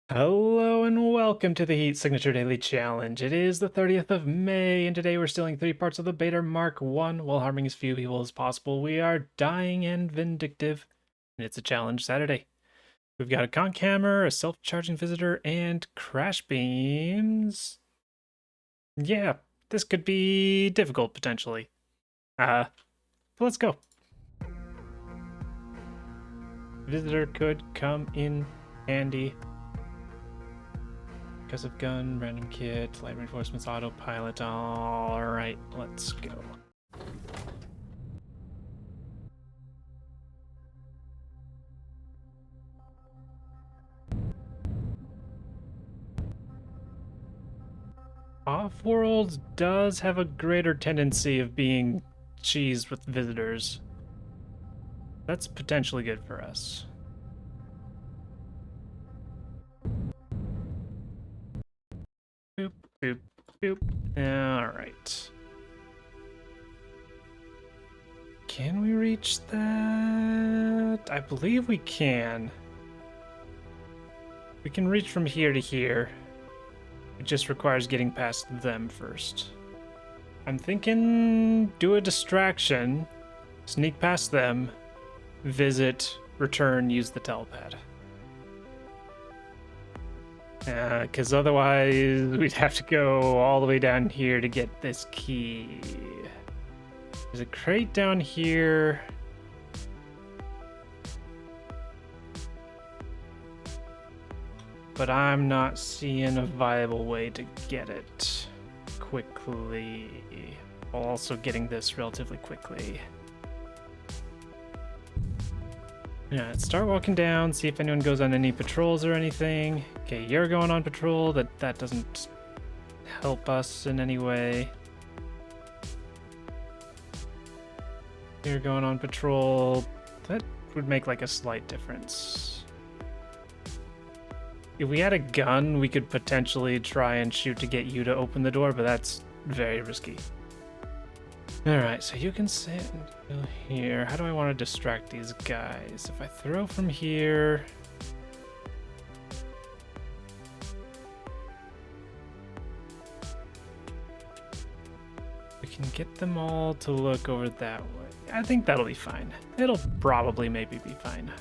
Hello and welcome to the Heat Signature Daily Challenge. It is the 30th of May, and today we're stealing 3 parts of the Beta Mark 1 while harming as few people as possible. We are dying and vindictive, and it's a challenge Saturday. We've got a conch hammer, a self-charging visitor, and crash beams. Yeah, this could be difficult, potentially. But let's go. Visitor could come in handy. Because of gun, random kit, light reinforcements, autopilot. Alright, let's go. Off-world does have a greater tendency of being cheesed with visitors. That's potentially good for us. Boop, boop, boop. Alright. Can we reach that? I believe we can. We can reach from here to here. It just requires getting past them first. I'm thinking do a distraction, sneak past them, visit, return, use the telepad. Because otherwise we'd have to go all the way down here to get this key. There's a crate down here. But I'm not seeing a viable way to get it quickly, while also getting this relatively quickly. Yeah, let's start walking down, see if anyone goes on any patrols or anything. Okay, you're going on patrol. That doesn't help us in any way. You're going on patrol. That would make like a slight difference. If we had a gun, we could potentially try and shoot to get you to open the door, but that's very risky. Alright, so you can sit until here. How do I want to distract these guys? If I throw from here... we can get them all to look over that way. I think that'll be fine. It'll probably maybe be fine.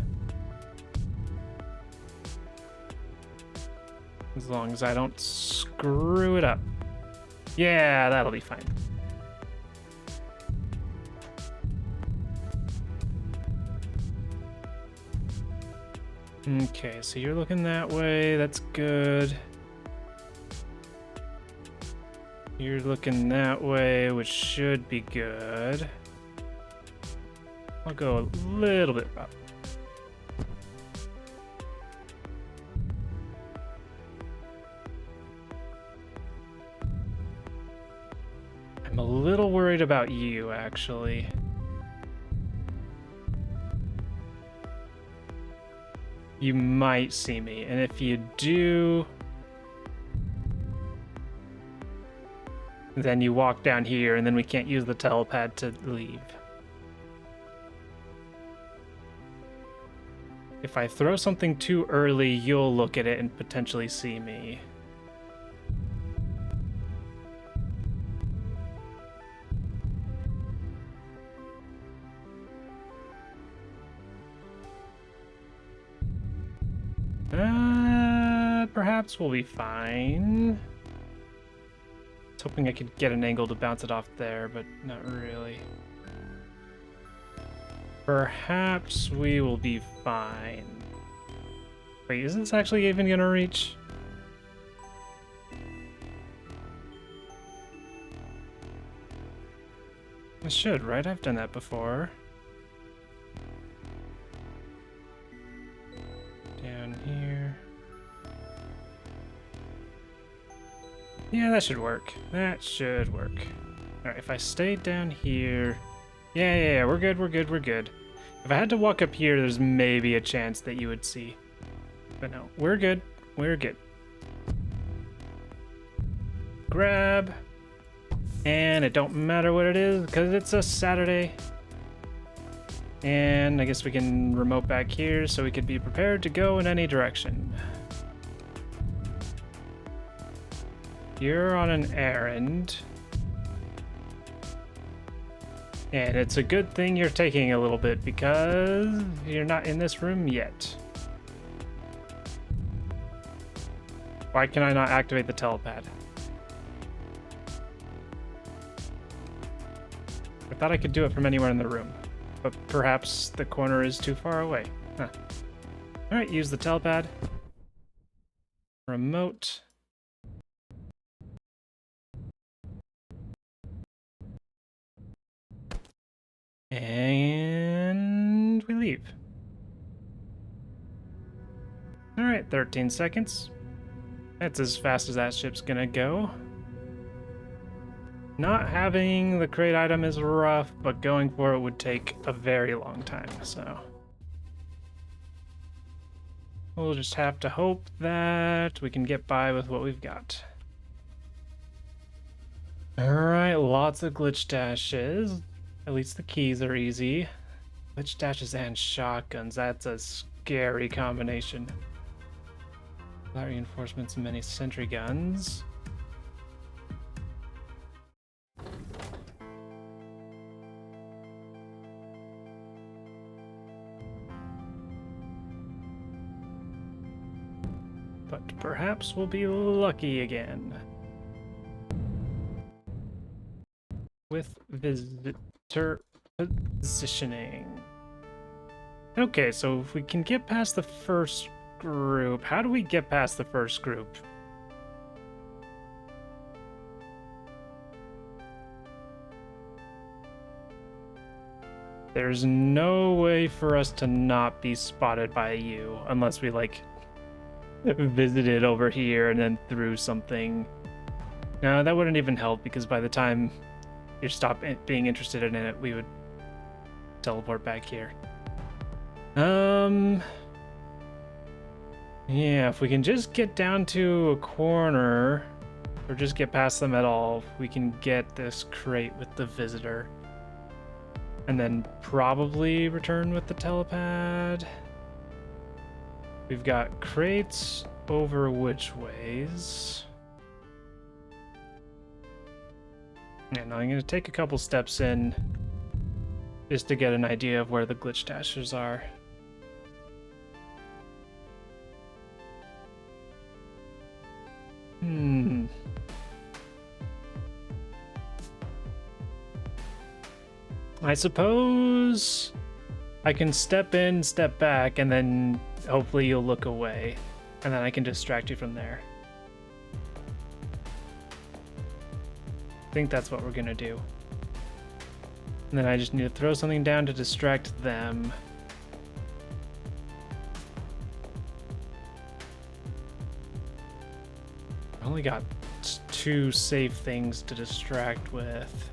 As long as I don't screw it up. Yeah, that'll be fine. Okay, so you're looking that way. That's good. You're looking that way, which should be good. I'll go a little bit up. I'm a little worried about you, actually. You might see me, and if you do, then you walk down here, and then we can't use the telepad to leave. If I throw something too early, you'll look at it and potentially see me. Perhaps we'll be fine. I was hoping I could get an angle to bounce it off there, but not really. Perhaps we will be fine. Wait, is this actually even gonna reach? It should, right? I've done that before. Down here. Yeah, that should work. That should work. Alright, if I stay down here... Yeah, we're good, we're good, we're good. If I had to walk up here, there's maybe a chance that you would see. But no, we're good. We're good. Grab. And it don't matter what it is, because it's a Saturday. And I guess we can remote back here so we could be prepared to go in any direction. You're on an errand. And it's a good thing you're taking a little bit because you're not in this room yet. Why can I not activate the telepad? I thought I could do it from anywhere in the room, but perhaps the corner is too far away. Huh. All right, use the telepad. Remote. And we leave. All right, 13 seconds. That's as fast as that ship's gonna go. Not having the crate item is rough, but going for it would take a very long time, so we'll just have to hope that we can get by with what we've got. Alright, lots of glitch dashes. At least the keys are easy. Glitch dashes and shotguns, that's a scary combination. Light reinforcements and many sentry guns. But perhaps we'll be lucky again. With visitor positioning. Okay, so if we can get past the first group, how do we get past the first group? There's no way for us to not be spotted by you unless we like visited over here and then threw something. No, that wouldn't even help because by the time you stop being interested in it, we would teleport back here. Yeah, if we can just get down to a corner or just get past them at all, we can get this crate with the visitor and then probably return with the telepad. We've got crates over which ways? And I'm going to take a couple steps in just to get an idea of where the glitch dashers are. I suppose I can step in, step back, and then hopefully you'll look away, and then I can distract you from there. I think that's what we're gonna do. And then I just need to throw something down to distract them. I only got 2 safe things to distract with.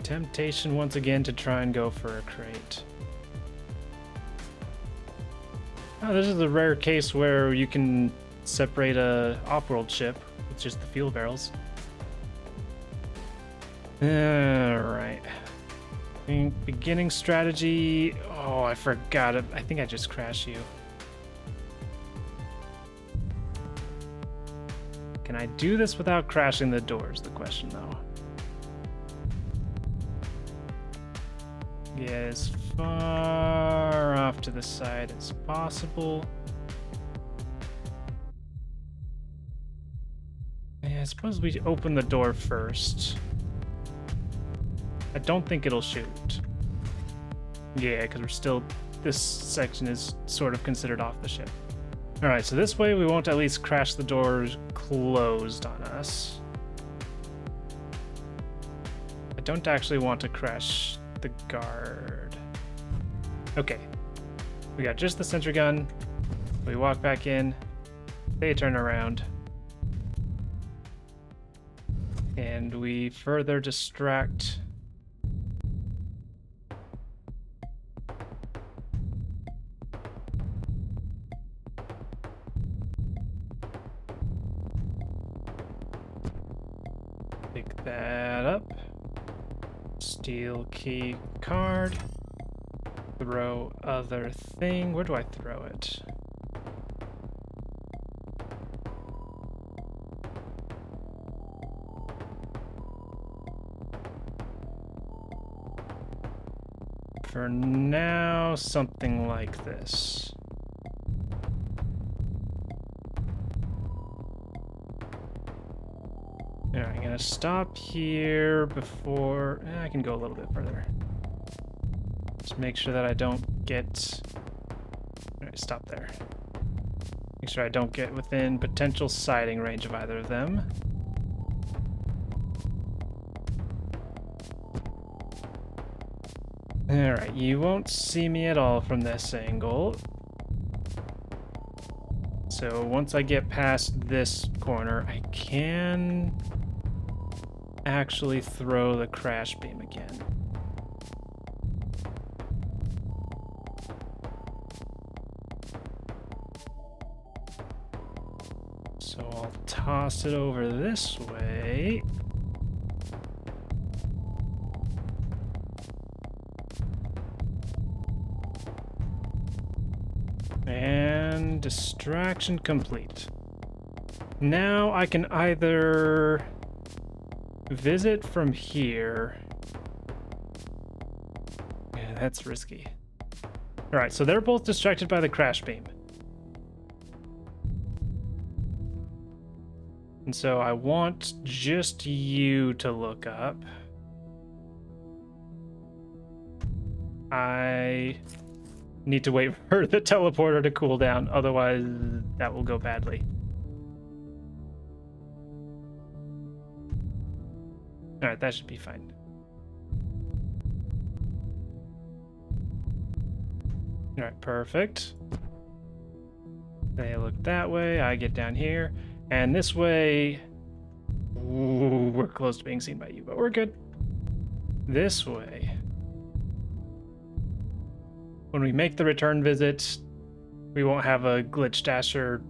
Temptation once again to try and go for a crate. Oh, this is a rare case where you can separate a off-world ship with just the fuel barrels. Alright. Beginning strategy. Oh, I forgot it. I think I just crashed you. Can I do this without crashing the doors? The question, though. Get as far off to the side as possible. Yeah, I suppose we open the door first. I don't think it'll shoot. Yeah, because we're still... This section is sort of considered off the ship. Alright, so this way we won't at least crash the doors closed on us. I don't actually want to crash the guard. Okay. We got just the sentry gun. We walk back in. They turn around. And we further distract. Pick that up. Steal key card. Throw other thing. Where do I throw it? For now, something like this. Alright, I'm gonna stop here before... I can go a little bit further. Just make sure that I don't get... Alright, stop there. Make sure I don't get within potential sighting range of either of them. Alright, you won't see me at all from this angle. So once I get past this corner, I can actually throw the crash beam again. So I'll toss it over this way. And distraction complete. Now I can either visit from here. Yeah, that's risky. All right, so they're both distracted by the crash beam. And so I want just you to look up. I need to wait for the teleporter to cool down, otherwise that will go badly. Alright, that should be fine. Alright, perfect. They look that way, I get down here, and this way... Ooh, we're close to being seen by you, but we're good. This way. When we make the return visit, we won't have a glitch dasher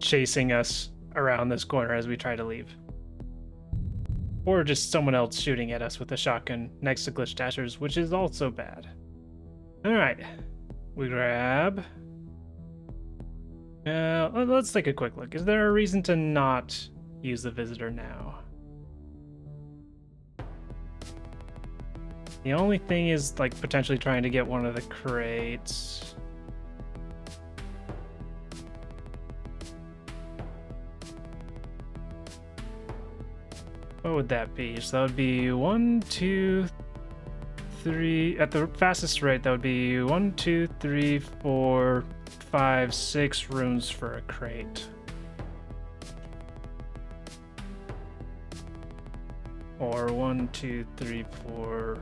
chasing us around this corner as we try to leave. Or just someone else shooting at us with a shotgun next to glitch dashers, which is also bad. Alright, we grab... let's take a quick look. Is there a reason to not use the visitor now? The only thing is, like, potentially trying to get one of the crates. What would that be? So that would be 1, 2, 3... At the fastest rate, that would be 1, 2, 3, 4, 5, 6 rooms for a crate. Or 1, 2, 3, 4...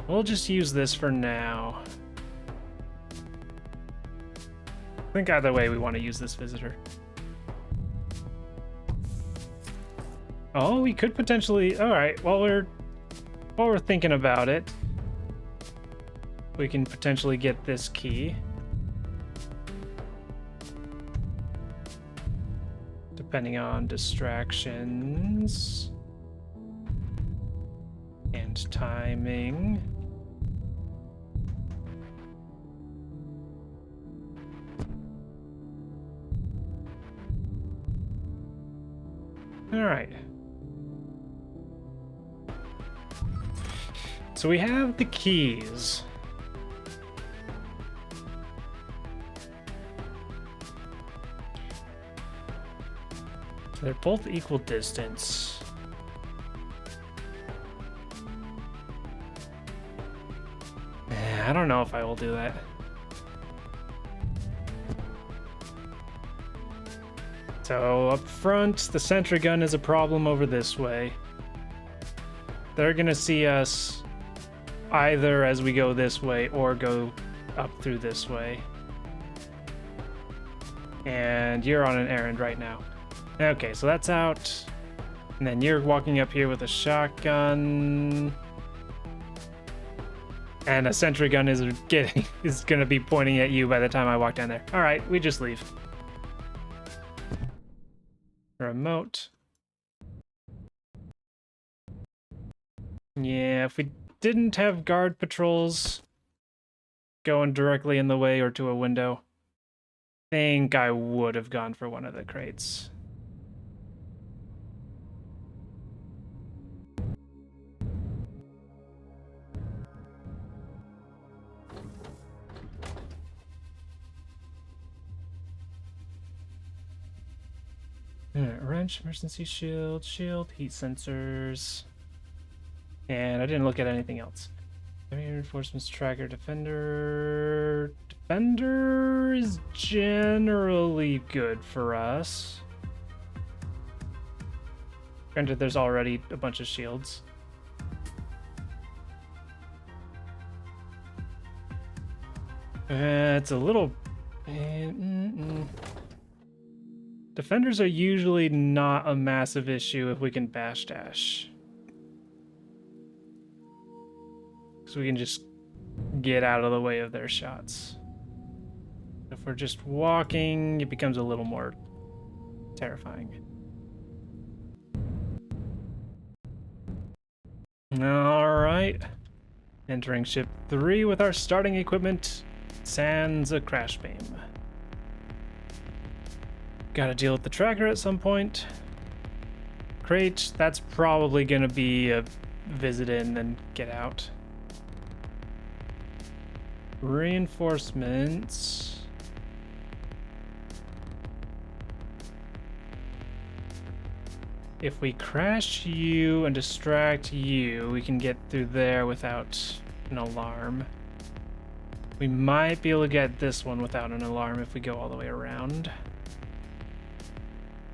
We'll just use this for now. I think either way we want to use this visitor. Oh, we could potentially... Alright, while we're thinking about it, we can potentially get this key. Depending on distractions and timing. All right. So we have the keys. They're both equal distance. I don't know if I will do that. So up front, the sentry gun is a problem over this way. They're gonna see us either as we go this way or go up through this way. And you're on an errand right now. Okay, so that's out. And then you're walking up here with a shotgun. And a sentry gun is gonna be pointing at you by the time I walk down there. All right, we just leave. remote. Yeah, if we didn't have guard patrols going directly in the way or to a window, I think I would have gone for one of the crates. Alright, wrench, emergency shield, heat sensors. And I didn't look at anything else. Reinforcements, tracker, defender. Defender is generally good for us. Granted, there's already a bunch of shields. It's a little... Defenders are usually not a massive issue if we can bash dash. So we can just get out of the way of their shots. If we're just walking, it becomes a little more terrifying. Alright. Entering ship 3 with our starting equipment, sans a crash beam. Gotta deal with the tracker at some point. Crate, that's probably gonna be a visit in and get out. Reinforcements. If we crash you and distract you, we can get through there without an alarm. We might be able to get this one without an alarm if we go all the way around.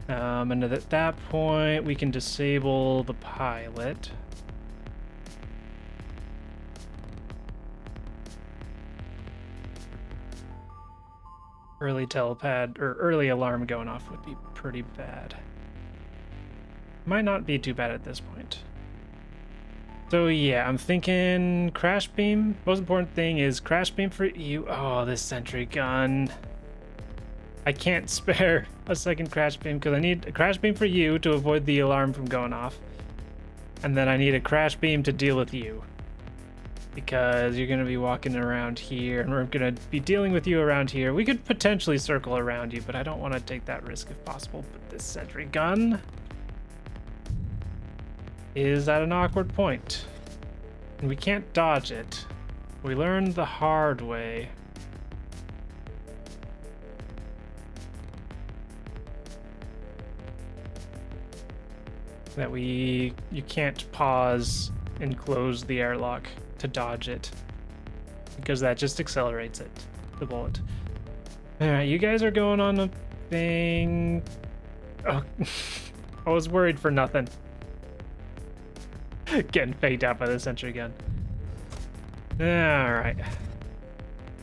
And at that point, we can disable the pilot. Early telepad, or early alarm going off would be pretty bad. Might not be too bad at this point. So yeah, I'm thinking crash beam. Most important thing is crash beam for you. Oh, this sentry gun. I can't spare a second crash beam because I need a crash beam for you to avoid the alarm from going off. And then I need a crash beam to deal with you. Because you're going to be walking around here and we're going to be dealing with you around here. We could potentially circle around you, but I don't want to take that risk if possible. But this sentry gun is at an awkward point. And we can't dodge it. We learned the hard way. That you can't pause and close the airlock to dodge it, because that just accelerates it, the bullet. Alright, you guys are going on a thing. Oh, I was worried for nothing. Getting faked out by the sentry gun. Alright.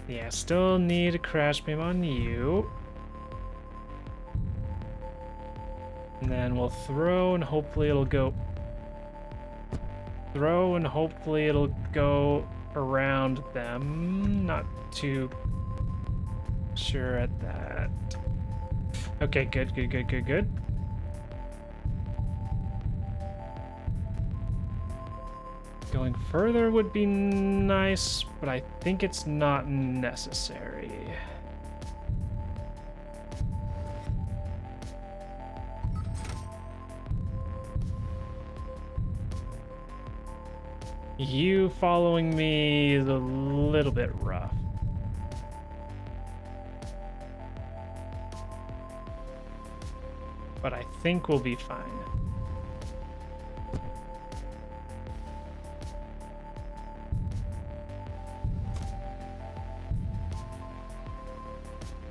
Yeah, still need a crash beam on you. And then we'll throw and hopefully it'll go... Throw and hopefully it'll go around them. Not too sure at that. Okay, good. Going further would be nice, but I think it's not necessary. You following me is a little bit rough. But I think we'll be fine.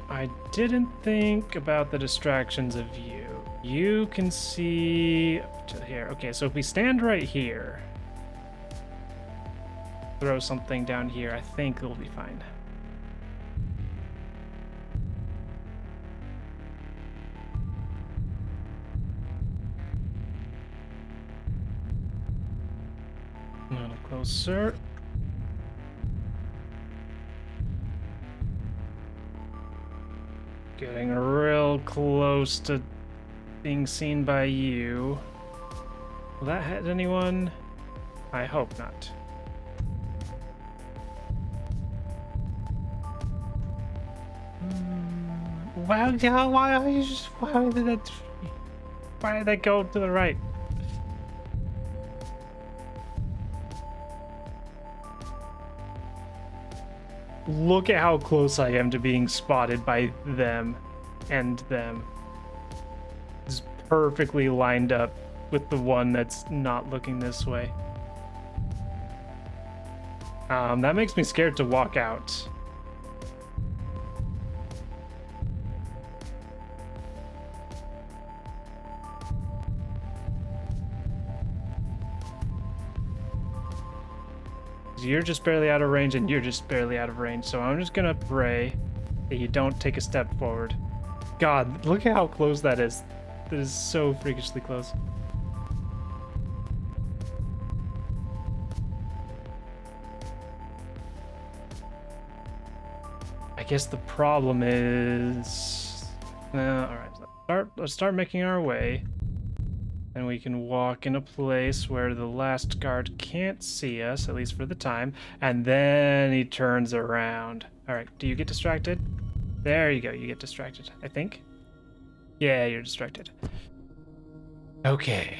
I didn't think about the distractions of you. You can see up to here. Okay, so if we stand right here, throw something down here, I think we'll be fine. A little closer. Getting real close to being seen by you. Will that hit anyone? I hope not. Well, yeah, why did that go to the right? Look at how close I am to being spotted by them and them. It's perfectly lined up with the one that's not looking this way. That makes me scared to walk out. You're just barely out of range and you're just barely out of range, so I'm just gonna pray that you don't take a step forward. God, look at how close that is. That is so freakishly close. I guess the problem is... alright, let's start making our way. And we can walk in a place where the last guard can't see us, at least for the time. And then he turns around. All right, do you get distracted? There you go, you get distracted, I think. Yeah, you're distracted. Okay.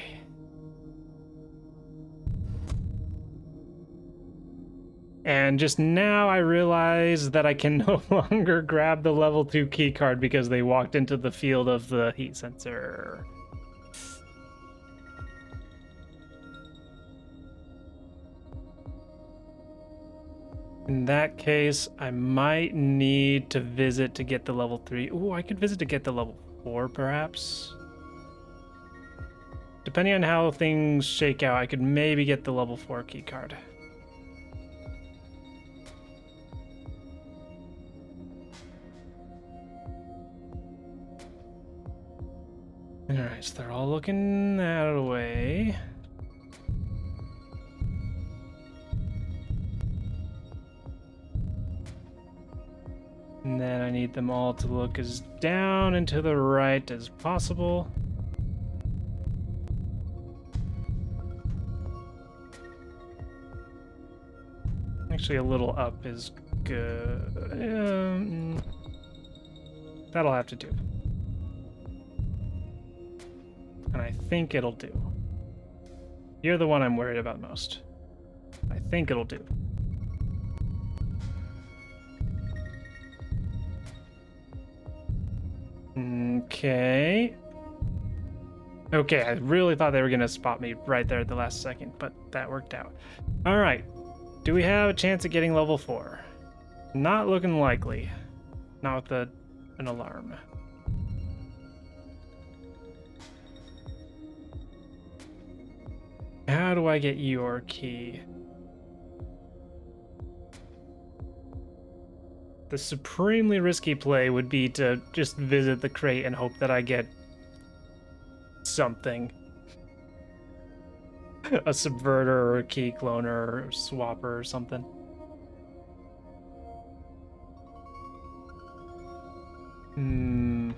And just now I realize that I can no longer grab the level 2 key card because they walked into the field of the heat sensor. In that case, I might need to visit to get the level 3. Ooh, I could visit to get the level 4, perhaps. Depending on how things shake out, I could maybe get the level 4 key card. Alright, so they're all looking that way. And then I need them all to look as down and to the right as possible. Actually, a little up is good. That'll have to do. And I think it'll do. You're the one I'm worried about most. I think it'll do. Okay. Okay, I really thought they were gonna spot me right there at the last second, but that worked out. All right. Do we have a chance at getting level 4? Not looking likely. Not with an alarm. How do I get your key? The supremely risky play would be to just visit the crate and hope that I get something. A subverter or a key cloner or swapper or something. Can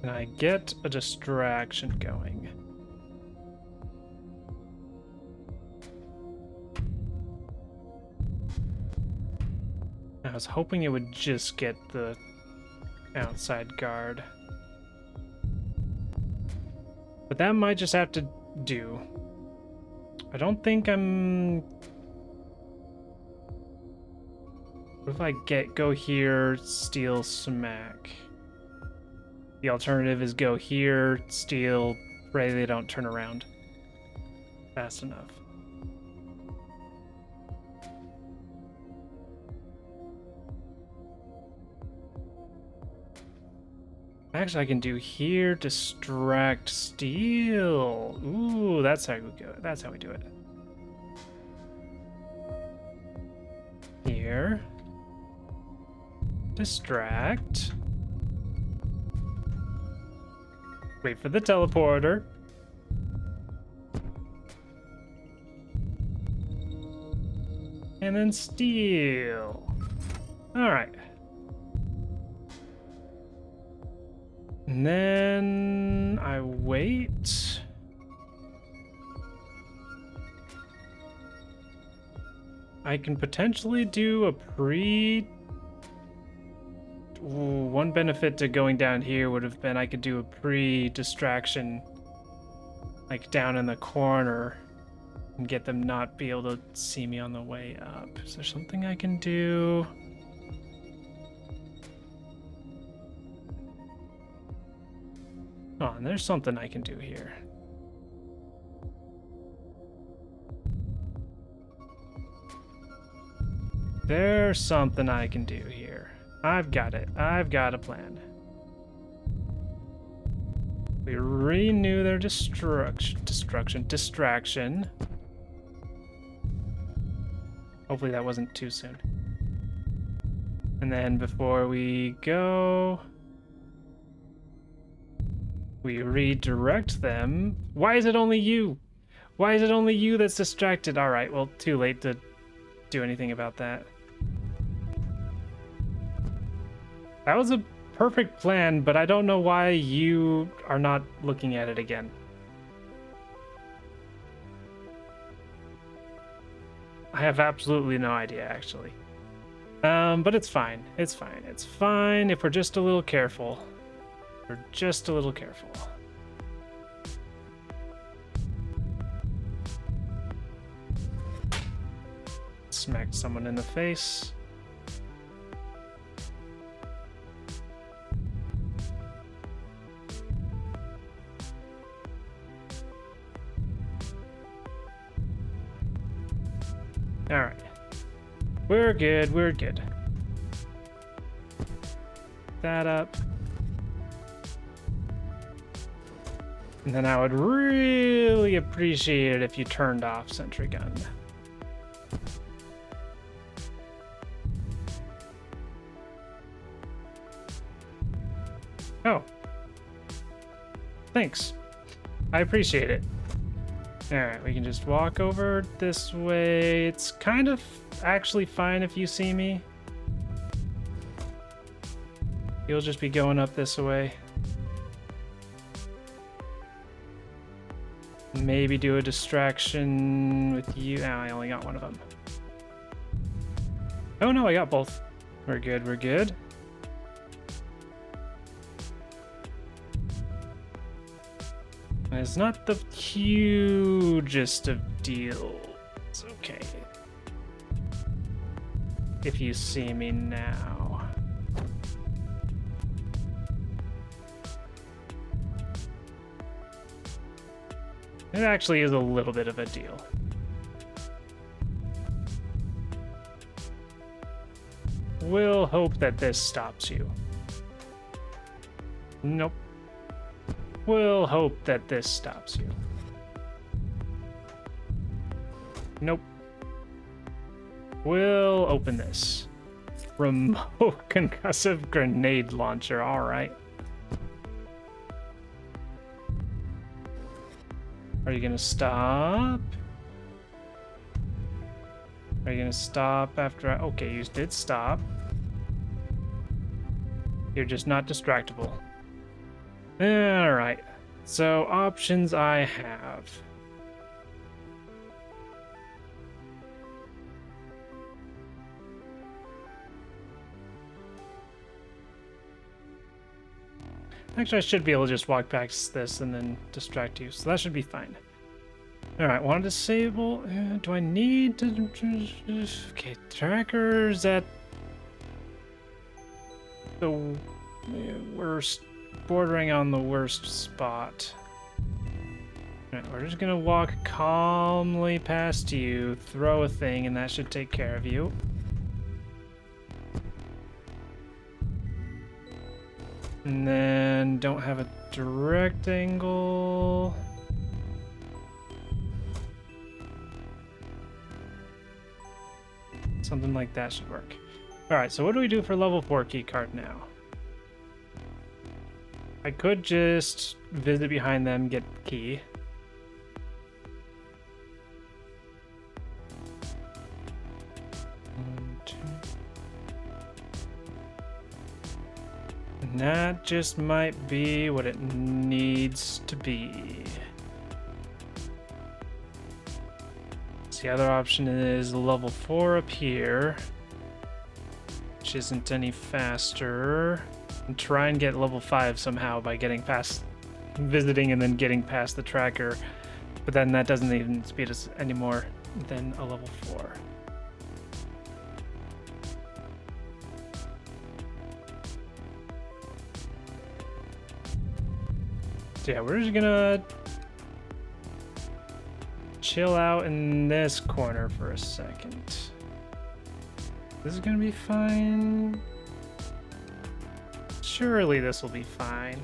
I get a distraction going? I was hoping it would just get the outside guard. But that might just have to do. I don't think I'm... What if I go here, steal, smack? The alternative is go here, steal, pray they don't turn around fast enough. Actually, I can do here, distract, steal. Ooh, that's how we go. That's how we do it. Here. Distract. Wait for the teleporter. And then steal. All right. And then I wait. I can potentially do a pre... Ooh, one benefit to going down here would have been I could do a pre-distraction, like down in the corner, and get them not be able to see me on the way up. Is there something I can do? Oh, and there's something I can do here. There's something I can do here. I've got it. I've got a plan. We renew their distraction. Hopefully that wasn't too soon. And then before we go, we redirect them. Why is it only you? Why is it only you that's distracted? All right, well, too late to do anything about that. That was a perfect plan, but I don't know why you are not looking at it again. I have absolutely no idea, actually. But it's fine. It's fine. It's fine if we're just a little careful. We're just a little careful. Smacked someone in the face. All right. We're good. We're good. That up. And then I would really appreciate it if you turned off sentry gun. Oh. Thanks. I appreciate it. Alright, we can just walk over this way. It's kind of actually fine if you see me. You'll just be going up this way. Maybe do a distraction with you. Oh, I only got one of them. Oh no, I got both. We're good, we're good. It's not the hugest of deals. Okay. If you see me now. It actually is a little bit of a deal. We'll hope that this stops you. Nope. We'll hope that this stops you. Nope. We'll open this. Remote concussive grenade launcher, alright. Are you gonna stop? Are you gonna stop after I... Okay, you did stop. You're just not distractible. Alright. So, options I have. Actually, I should be able to just walk past this and then distract you, so that should be fine. Alright, want to disable... do I need to... Okay, trackers at... the worst... bordering on the worst spot. Alright, we're just gonna walk calmly past you, throw a thing, and that should take care of you. And then don't have a direct angle. Something like that should work. Alright, so what do we do for level 4 keycard now? I could just visit behind them, get the key. One, two. And And that just might be what it needs to be. So the other option is level 4 up here, which isn't any faster. And try and get level 5 somehow by getting past visiting and then getting past the tracker. But then that doesn't even speed us any more than a level 4. So yeah, we're just gonna chill out in this corner for a second. This is gonna be fine. Surely this will be fine.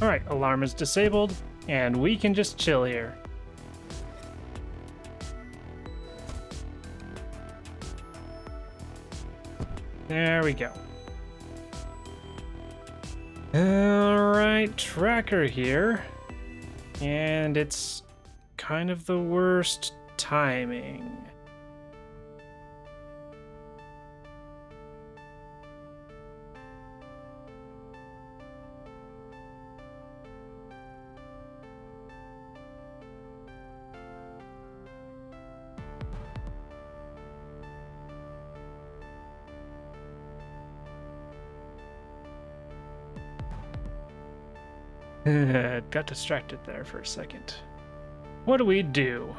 Alright, alarm is disabled, and we can just chill here. There we go. Alright, tracker here. And it's kind of the worst timing. Got distracted there for a second. What do we do?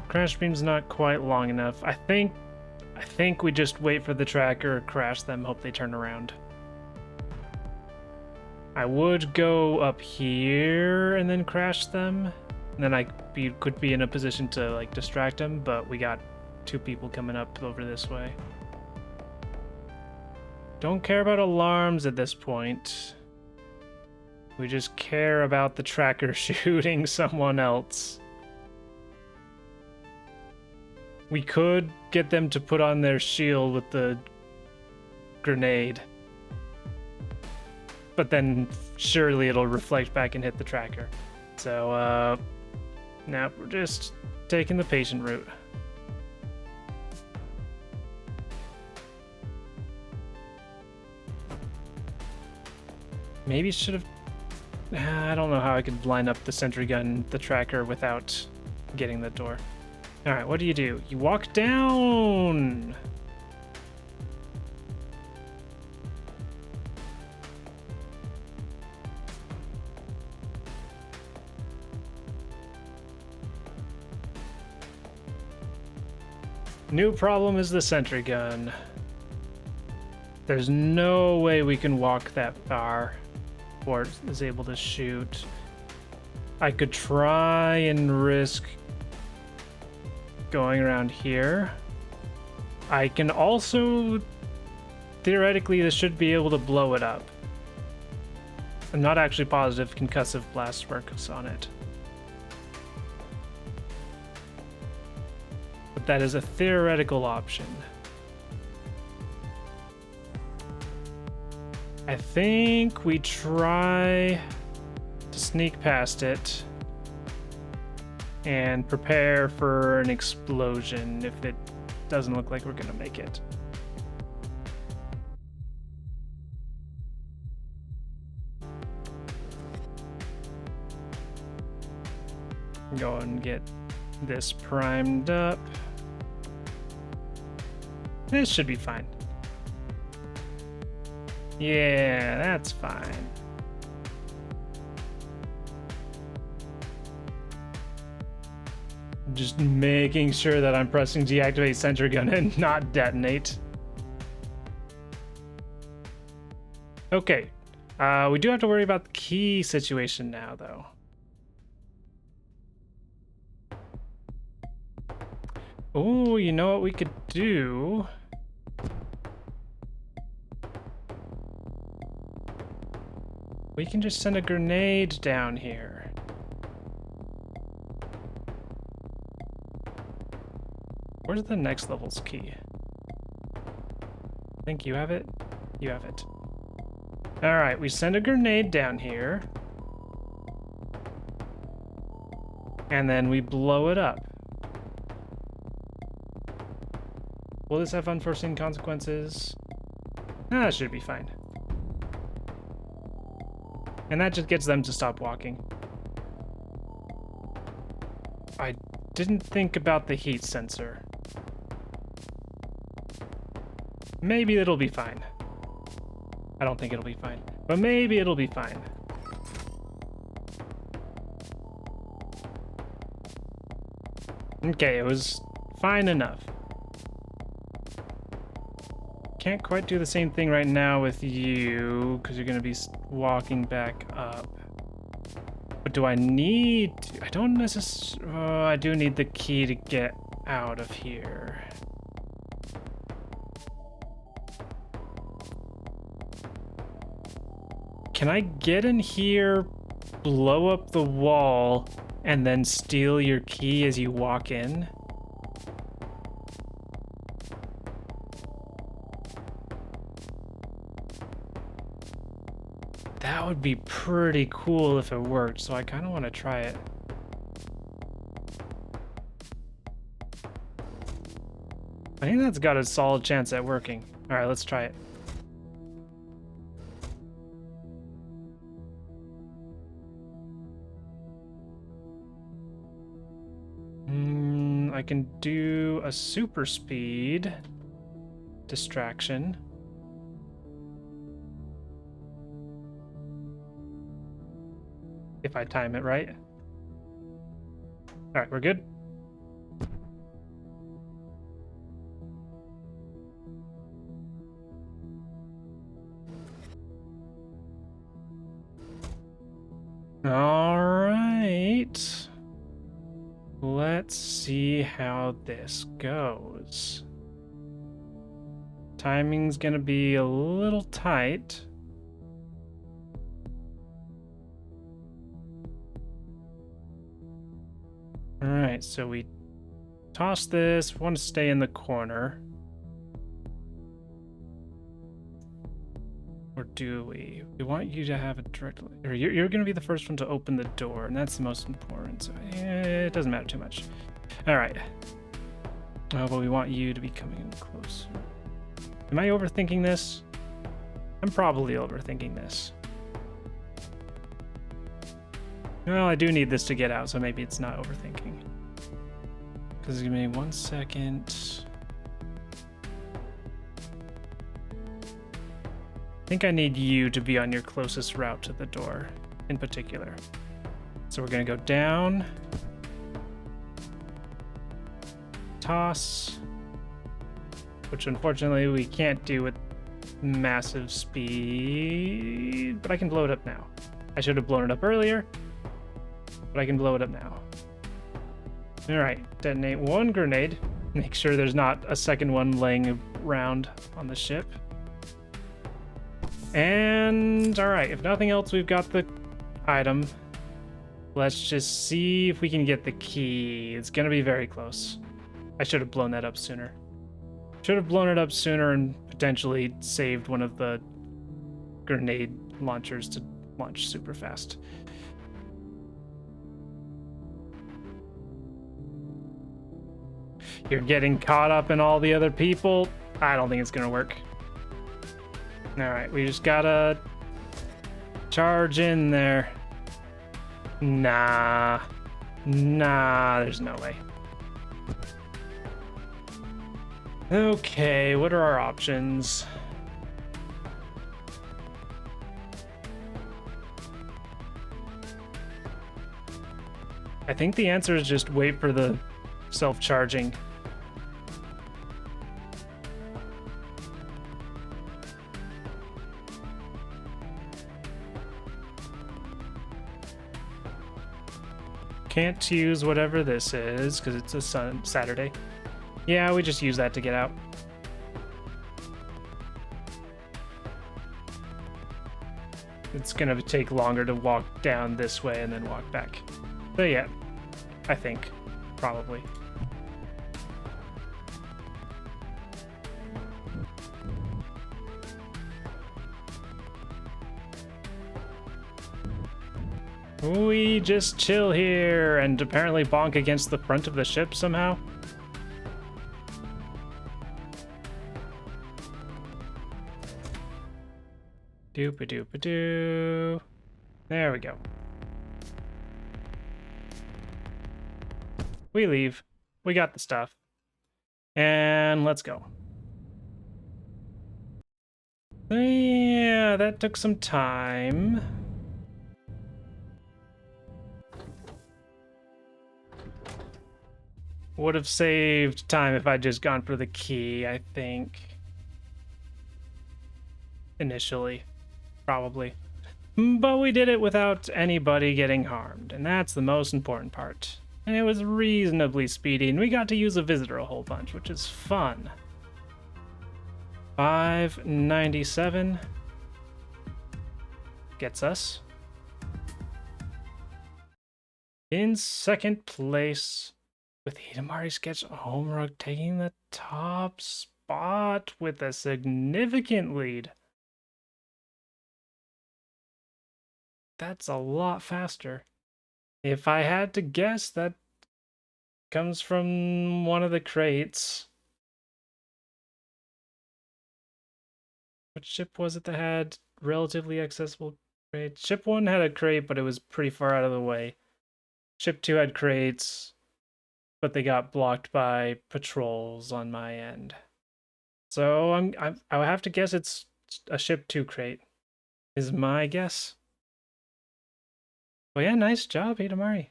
Crash beam's not quite long enough. I think we just wait for the tracker, crash them, hope they turn around. I would go up here and then crash them, and then I could be in a position to like distract them, but we got 2 people coming up over this way. Don't care about alarms at this point. We just care about the tracker shooting someone else. We could get them to put on their shield with the grenade. But then surely it'll reflect back and hit the tracker. So, now we're just taking the patient route. Maybe should have... I don't know how I could line up the sentry gun, the tracker, without getting the door. Alright, what do? You walk down! New problem is the sentry gun. There's no way we can walk that far before it is able to shoot. I could try and risk going around here. I can also, theoretically, this should be able to blow it up. I'm not actually positive concussive blast works on it. But that is a theoretical option. I think we try to sneak past it and prepare for an explosion if it doesn't look like we're gonna make it. Go and get this primed up. This should be fine. Yeah, that's fine. Just making sure that I'm pressing deactivate sentry gun and not detonate. Okay, we do have to worry about the key situation now, though. Oh, you know what we could do? We can just send a grenade down here. Where's the next level's key? I think you have it? You have it. Alright, we send a grenade down here. And then we blow it up. Will this have unforeseen consequences? Ah, that should be fine. And that just gets them to stop walking. I didn't think about the heat sensor. Maybe it'll be fine. I don't think it'll be fine, but maybe it'll be fine. Okay, it was fine enough. Can't quite do the same thing right now with you, because you're going to be walking back up. But do I need to? I don't necessarily... Oh, I do need the key to get out of here. Can I get in here, blow up the wall, and then steal your key as you walk in? That would be pretty cool if it worked, so I kind of want to try it. I think that's got a solid chance at working. All right, let's try it. I can do a super speed distraction. If I time it right. All right, we're good. All right. Let's see how this goes. Timing's gonna be a little tight. All right, so we toss this, want to stay in the corner. Or do we? We want you to have a direct... Or you're going to be the first one to open the door, and that's the most important, so it doesn't matter too much. All right. Oh, but we want you to be coming in closer. Am I overthinking this? I'm probably overthinking this. Well, I do need this to get out, so maybe it's not overthinking. Because give me 1 second. I think I need you to be on your closest route to the door, in particular. So we're gonna go down. Toss. Which unfortunately we can't do with massive speed, but I can blow it up now. I should have blown it up earlier, but I can blow it up now. All right, detonate 1 grenade. Make sure there's not a second one laying around on the ship. And all right, if nothing else, we've got the item. Let's just see if we can get the key. It's gonna be very close. I should have blown that up sooner. Should have blown it up sooner and potentially saved one of the grenade launchers to launch super fast. You're getting caught up in all the other people. I don't think it's gonna work. All right, we just gotta charge in there. Nah, there's no way. Okay, what are our options? I think the answer is just wait for the self-charging. Can't use whatever this is because it's a Saturday. Yeah, we just use that to get out. It's gonna take longer to walk down this way and then walk back. So yeah, I think, probably. We just chill here and apparently bonk against the front of the ship somehow. Doop-a-doop-a-doo. There we go. We leave. We got the stuff. And let's go. Yeah, that took some time. Would have saved time if I'd just gone for the key, I think. Initially. Probably. But we did it without anybody getting harmed, and that's the most important part. And it was reasonably speedy, and we got to use a visitor a whole bunch, which is fun. 597 gets us in second place, with Hidamari Sketch Homework taking the top spot with a significant lead. That's a lot faster. If I had to guess, that comes from one of the crates. Which ship was it that had relatively accessible crates? Ship 1 had a crate, but it was pretty far out of the way. Ship 2 had crates, but they got blocked by patrols on my end. So I would have to guess it's a ship 2 crate, is my guess. Well, yeah, nice job, Hidamari.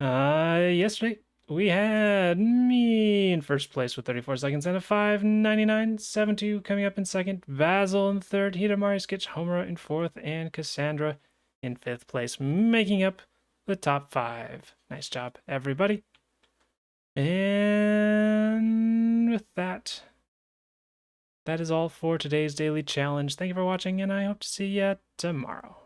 Yesterday we had me in first place with 34 seconds and a 5:99. 7-2 coming up in second. Basil in third. Hidamari Sketch Homura in fourth, and Cassandra in fifth place, making up the top 5. Nice job, everybody. And with that, that is all for today's daily challenge. Thank you for watching, and I hope to see you tomorrow.